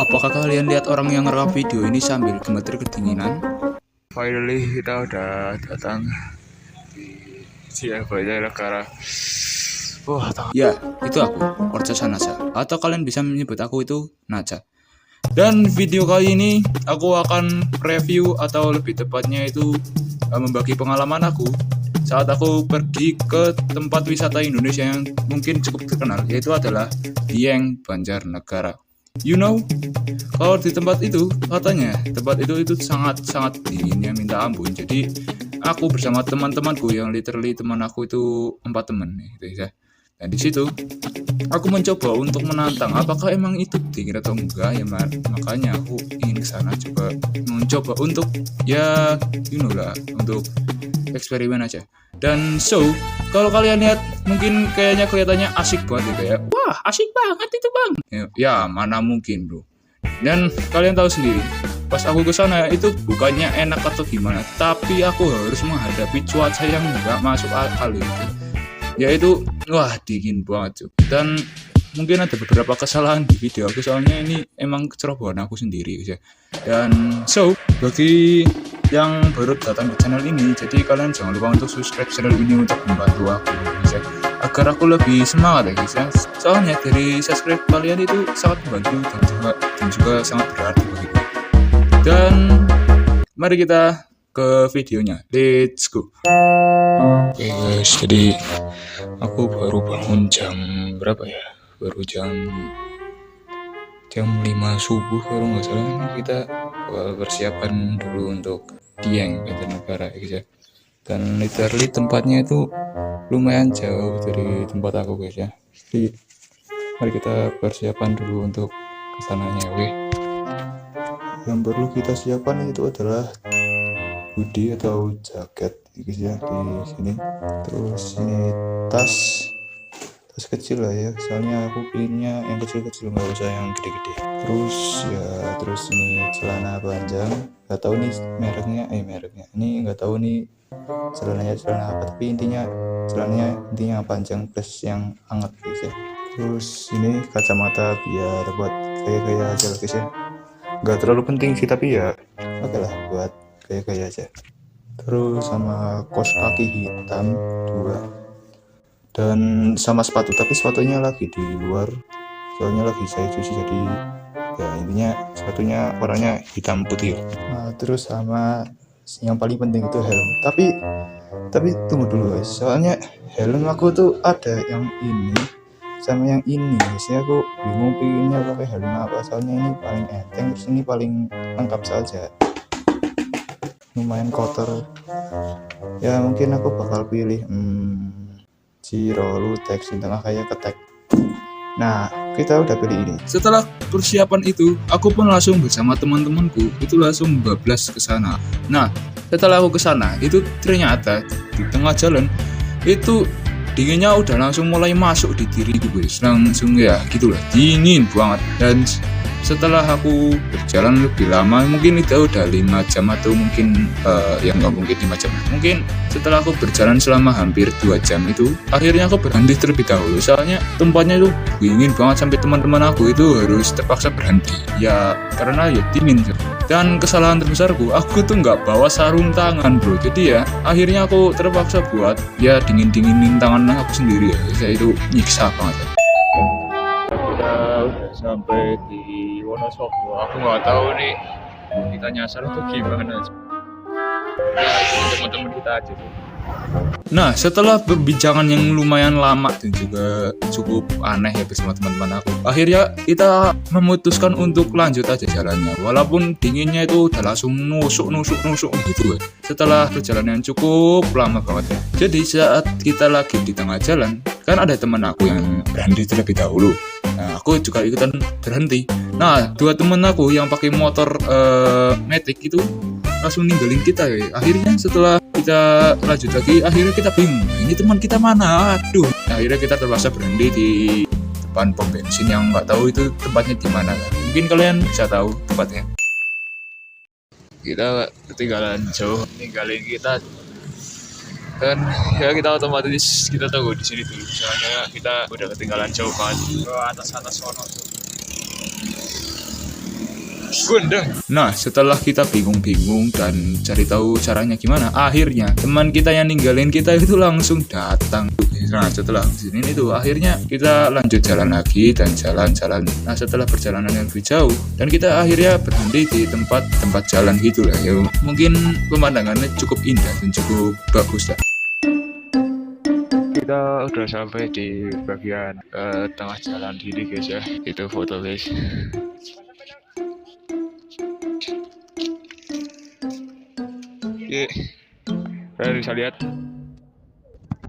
Apakah kalian lihat orang yang merekam video ini sambil gemeter kedinginan? Finally kita udah datang di Surabaya negara. Wah, ya, itu aku, Orca Naja. Atau kalian bisa menyebut aku itu Naja. Dan video kali ini aku akan review atau lebih tepatnya itu membagi pengalaman aku saat aku pergi ke tempat wisata Indonesia yang mungkin cukup terkenal, yaitu adalah Dieng, Banjarnegara. You know, kalau di tempat itu katanya tempat itu sangat dinginnya minta ampun. Jadi aku bersama teman-temanku yang literally teman aku itu 4 teman gitu ya. Dan di situ aku mencoba untuk menantang apakah emang itu dingin atau enggak ya, makanya aku ingin ke sana mencoba untuk ya lah untuk eksperimen aja. Dan kalau kalian lihat mungkin kayaknya kelihatannya asik banget gitu ya. Wah, asik banget itu, Bang. Ya, mana mungkin, Bro. Dan kalian tahu sendiri, pas aku ke sana itu bukannya enak atau gimana, tapi aku harus menghadapi cuaca yang enggak masuk akal itu. Yaitu wah, dingin banget, cuy. Dan mungkin ada beberapa kesalahan di video aku, soalnya ini emang kecerobohan aku sendiri ya. Dan bagi yang baru datang di channel ini, jadi kalian jangan lupa untuk subscribe channel ini untuk membantu aku ya, agar aku lebih semangat ya guys ya. Soalnya dari subscribe kalian itu sangat membantu dan juga sangat berarti bagiku. Dan mari kita ke videonya, let's go. Oke guys, jadi aku baru bangun jam berapa ya? Baru jam 5 subuh kalau nggak salah. Ini kita persiapan dulu untuk Dieng, Banjarnegara guys ya. Dan literally tempatnya itu lumayan jauh dari tempat aku guys ya. Jadi mari kita persiapan dulu untuk kesananya. Yang perlu kita siapkan itu adalah hoodie atau jaket guys ya, di sini. Terus ini tas kecil lah ya, soalnya aku pilihnya yang kecil-kecil, nggak usah yang gede-gede. Terus ini celana panjang, nggak tahu nih mereknya ini nggak tahu nih celana apa, tapi celananya intinya panjang plus yang hangat guys ya. Terus ini kacamata biar buat gaya-gaya aja guys ya, nggak terlalu penting sih tapi ya oke lah buat gaya-gaya aja. Terus sama kaos kaki hitam 2 dan sama sepatu, tapi sepatunya lagi di luar soalnya lagi saya cuci, jadi ya intinya sepatunya warnanya hitam putih. Nah, terus sama yang paling penting itu helm, tapi tunggu dulu guys, soalnya helm aku tuh ada yang ini sama yang ini guys ya. Aku bingung pilihnya pakai helm apa, soalnya ini paling enteng, terus ini paling lengkap saja. Lumayan kotor ya, mungkin aku bakal pilih Giro Lutex di tengah kayak ketek. Nah, kita udah pilih ini. Setelah persiapan itu, aku pun langsung bersama teman-temanku itu langsung bablas ke sana. Nah, setelah aku ke sana, itu ternyata di tengah jalan itu dinginnya udah langsung mulai masuk di diriku guys. Langsung ya gitulah, dingin banget. Dan setelah aku berjalan lebih lama, mungkin itu udah 5 jam atau mungkin yang nggak mungkin 5 jam, mungkin setelah aku berjalan selama hampir 2 jam itu, akhirnya aku berhenti terlebih dahulu, soalnya tempatnya itu dingin banget sampai teman-teman aku itu harus terpaksa berhenti ya, karena ya dingin. Dan kesalahan terbesarku, aku tuh nggak bawa sarung tangan bro, jadi ya akhirnya aku terpaksa buat ya dingin-dinginin tangan aku sendiri ya, saya itu nyiksa banget ya. Udah sampai di Wonosobo, aku nggak tahu nih kita nyasar atau gimana. Ya itu teman-teman kita aja tuh. Nah, setelah perbincangan yang lumayan lama dan juga cukup aneh ya bersama teman-teman aku, akhirnya kita memutuskan untuk lanjut aja jalannya, walaupun dinginnya itu udah langsung nusuk gitu ya. Setelah perjalanan cukup lama banget ya. Jadi saat kita lagi di tengah jalan, kan ada teman aku yang berhenti terlebih dahulu. Nah, aku juga ikutan berhenti. Nah, 2 teman aku yang pakai motor Matic itu langsung ninggalin kita ya. Akhirnya setelah kita lanjut lagi, akhirnya kita bingung, ini teman kita mana? Aduh. Nah, akhirnya kita terpaksa berhenti di depan pom bensin yang nggak tahu itu tempatnya di mana kan. Mungkin kalian bisa tahu tempatnya. Kita ketinggalan jauh, ninggalin kita. Dan ya kita otomatis kita tunggu di sini dulu, soalnya kita udah ketinggalan jauh banget ke atas sono. Nah, setelah kita bingung-bingung dan cari tahu caranya gimana, akhirnya teman kita yang ninggalin kita itu langsung datang. Nah, setelah sini itu akhirnya kita lanjut jalan lagi dan jalan-jalan. Nah, setelah perjalanan yang lebih jauh dan kita akhirnya berhenti di tempat jalan gitu lah. Ya, mungkin pemandangannya cukup indah dan cukup bagus lah. Kita udah sampai di bagian tengah jalan gini guys ya. Itu foto guys. Oke, kalian bisa lihat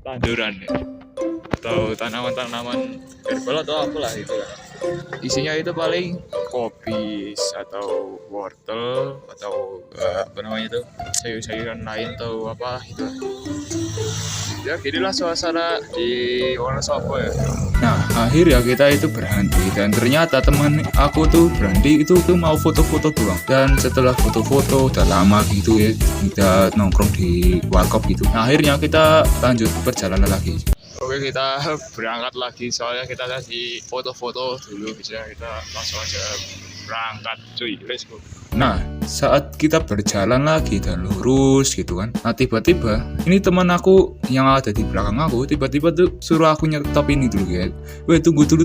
tanduran atau tanaman-tanaman herbal atau apalah itu lah. Isinya itu paling kopi atau wortel atau apa namanya itu sayur-sayuran lain atau apa itu. Ya ginilah suasana di Wonosobo ya. Nah akhirnya kita itu berhenti dan ternyata teman aku tuh berhenti itu tuh mau foto-foto doang. Dan setelah foto-foto udah lama gitu ya kita nongkrong di warkop gitu. Nah akhirnya kita lanjut perjalanan lagi. Oke kita berangkat lagi soalnya kita tadi foto-foto dulu bisa kita langsung aja berangkat cuy, let's go. Nah saat kita berjalan lagi dan lurus gitu kan, nah tiba-tiba ini teman aku yang ada di belakang aku tiba-tiba tuh suruh aku nyetop ini dulu ya, weh tunggu dulu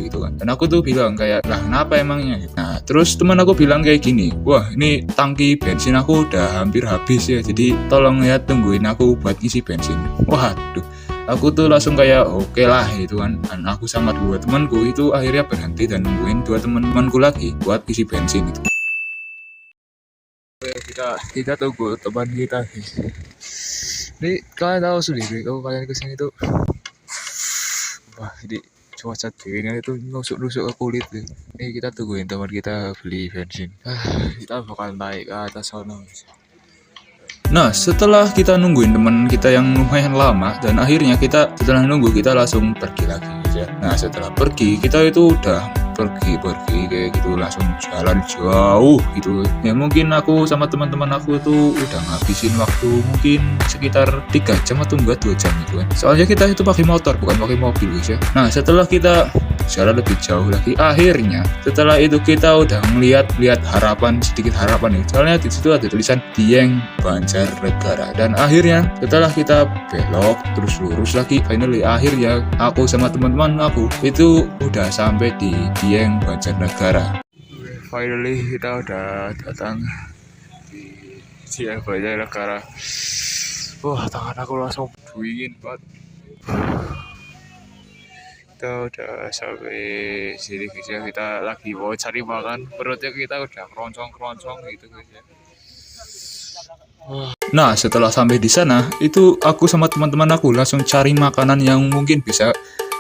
gitu kan. Dan aku tuh bilang kayak lah kenapa emangnya gitu. Nah terus teman aku bilang kayak gini, wah ini tangki bensin aku udah hampir habis ya, jadi tolong ya tungguin aku buat isi bensin. Waduh, aku tuh langsung kayak oke lah gitu kan. Dan aku sama dua temanku itu akhirnya berhenti dan nungguin dua teman-temanku lagi buat isi bensin itu. Kita tunggu teman kita guys. Ini kalian tahu sendiri kalau kalian kesini tuh, wah ini cuaca dinginnya itu nusuk-nusuk ke kulit nih. Ini kita tungguin teman kita beli bensin. Kita bakal naik ke atas sana. Nah setelah kita nungguin teman kita yang lumayan lama dan akhirnya kita setelah nunggu kita langsung pergi lagi ya. Nah setelah pergi kita itu udah pergi kayak gitu langsung jalan jauh gitu ya. Mungkin aku sama teman-teman aku tuh udah ngabisin waktu mungkin sekitar 3 jam atau enggak 2 jam gitu kan. Soalnya kita itu pakai motor bukan pakai mobil guys ya. Nah setelah kita jalan lebih jauh lagi akhirnya setelah itu kita udah ngeliat sedikit harapan nih. Soalnya di situ ada tulisan Dieng Banjarnegara dan akhirnya setelah kita belok terus lurus lagi finally akhirnya aku sama teman-teman aku itu udah sampai di Dieng Banjarnegara. Finally kita udah datang di Dieng Banjarnegara. Wah tangan aku langsung dingin banget. Kita udah sampai sini guys ya. Kita lagi mau cari makan, perutnya kita udah keroncong gitu guys ya. Nah setelah sampai di sana itu aku sama teman-teman aku langsung cari makanan yang mungkin bisa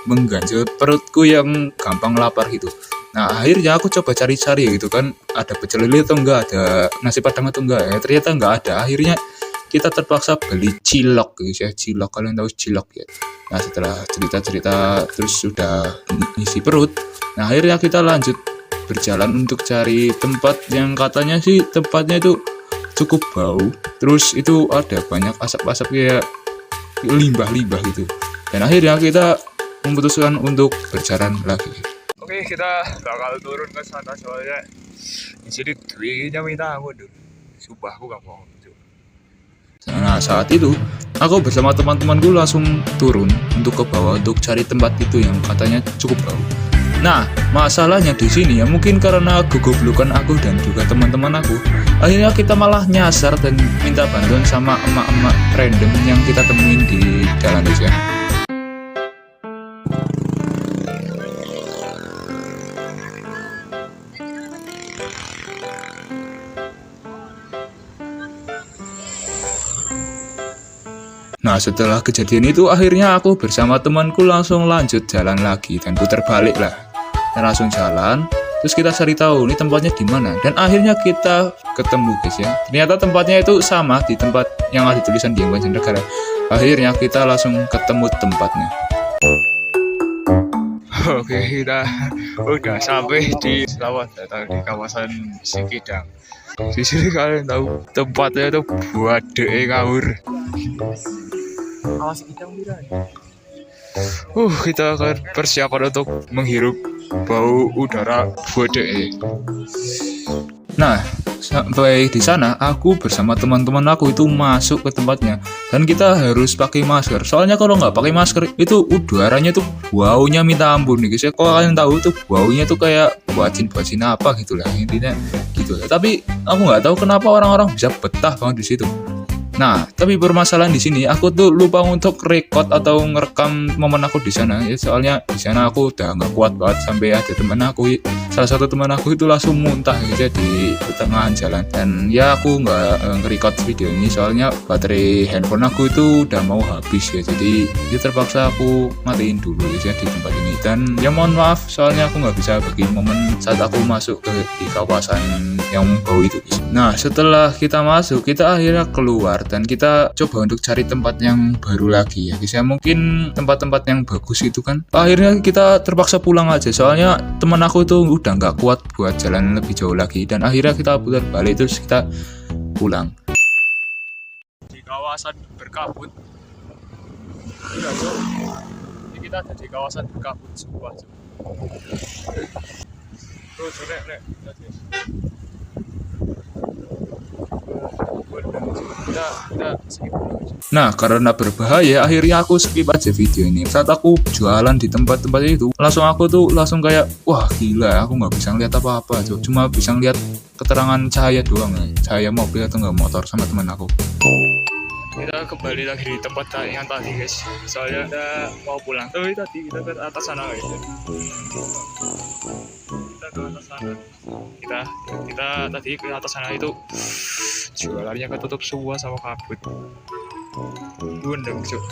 mengganjal perutku yang gampang lapar gitu. Nah akhirnya aku coba cari-cari gitu kan, ada pecel lele atau enggak, ada nasi padang atau enggak ya. Ternyata enggak ada. Akhirnya kita terpaksa beli cilok guys ya. Cilok, kalian tahu cilok ya. Nah setelah cerita-cerita terus sudah isi perut, nah akhirnya kita lanjut berjalan untuk cari tempat yang katanya sih tempatnya itu cukup bau. Terus itu ada banyak asap-asap kayak limbah-limbah gitu. Dan akhirnya kita memutuskan untuk berjalan lagi. Oke kita bakal turun ke sana soalnya di sini dinginnya minta ampun tuh. Sumpah aku gak mau. Nah saat itu aku bersama teman-temanku langsung turun untuk ke bawah untuk cari tempat itu yang katanya cukup bau. Nah masalahnya di sini ya mungkin karena gugublukan aku dan juga teman-teman aku, akhirnya kita malah nyasar dan minta bantuan sama emak-emak random yang kita temuin di jalan desa. Nah setelah kejadian itu akhirnya aku bersama temanku langsung lanjut jalan lagi dan putar balik lah. Dan langsung jalan, terus kita cari tahu ini tempatnya di mana. Dan akhirnya kita ketemu guys ya. Ternyata tempatnya itu sama di tempat yang ada tulisan Dieng Banjarnegara. Akhirnya kita langsung ketemu tempatnya. Oke kita udah sampai di Selamat datang di kawasan Sikidang. Di sini kalian tahu tempatnya itu buat ngawur. Kita akan persiapan untuk menghirup bau udara bodek. Nah, sampai di sana aku bersama teman-teman aku itu masuk ke tempatnya dan kita harus pakai masker. Soalnya kalau nggak pakai masker itu udaranya tuh baunya minta ampun nih guys ya. Kalau kalian tahu tuh baunya tuh kayak bacin-bacin apa gitu lah intinya gitu. Tapi aku nggak tahu kenapa orang-orang bisa betah banget di situ. Nah, tapi permasalahan di sini aku tuh lupa untuk record atau ngerekam momen aku di sana ya. Soalnya di sana aku udah nggak kuat banget sampai ada teman aku, salah satu teman aku itu langsung muntah gitu ya di pertengahan jalan. Dan ya aku nggak nge-record video ini soalnya baterai handphone aku itu udah mau habis ya. Jadi ya terpaksa aku matiin dulu ya di tempat ini. Dan ya mohon maaf soalnya aku nggak bisa bikin momen saat aku masuk ke di kawasan yang bau itu. Nah, setelah kita masuk kita akhirnya keluar dan kita coba untuk cari tempat yang baru lagi ya guys ya, mungkin tempat-tempat yang bagus itu kan. Akhirnya kita terpaksa pulang aja soalnya teman aku tuh udah nggak kuat buat jalan lebih jauh lagi dan akhirnya kita putar balik terus kita pulang di kawasan berkabut. Iya, ini kita ada di kawasan berkabut semua. Tuh, rek. Nah, karena berbahaya akhirnya aku skip aja video ini. Saat aku jualan di tempat-tempat itu langsung kayak wah gila, aku nggak bisa ngeliat apa-apa, cuma bisa ngeliat keterangan cahaya doang ya. Cahaya mobil atau nggak motor sama teman aku. Kita kembali lagi di tempat yang tadi guys, soalnya kita mau pulang. Tapi tadi kita ke atas sana guys. Kita ke atas sana. Kita tadi ke atas sana itu jualannya ketutup semua sama kabut. Gundeng cuk.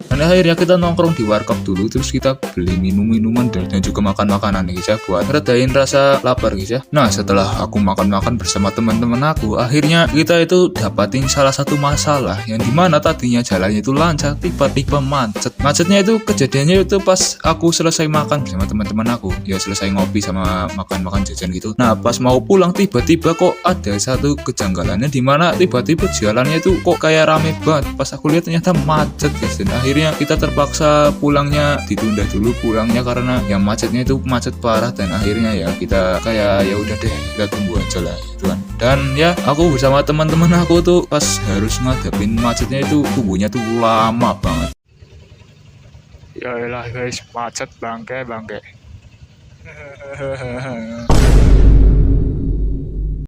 Dan akhirnya kita nongkrong di warkop dulu, terus kita beli minum-minuman dan juga makan makanan guys ya buat redain rasa lapar guys ya. Nah, setelah aku makan-makan bersama teman-teman aku, akhirnya kita itu dapatin salah satu masalah yang dimana tadinya jalannya itu lancar tiba-tiba macet. Macetnya itu kejadiannya itu pas aku selesai makan bersama teman-teman aku, ya selesai ngopi sama makan-makan jajan gitu. Nah, pas mau pulang tiba-tiba kok ada satu kejanggalannya dimana tiba-tiba jalannya itu kok kayak rame banget. Pas aku lihat ternyata macet guys, dan akhirnya kita terpaksa pulangnya, ditunda dulu pulangnya karena yang macetnya itu macet parah. Dan akhirnya ya kita kayak ya udah deh kita tunggu aja lah gitu kan. Dan ya aku bersama teman-teman aku tuh pas harus ngadepin macetnya itu tunggunya tuh lama banget. Ya elah guys, macet bangke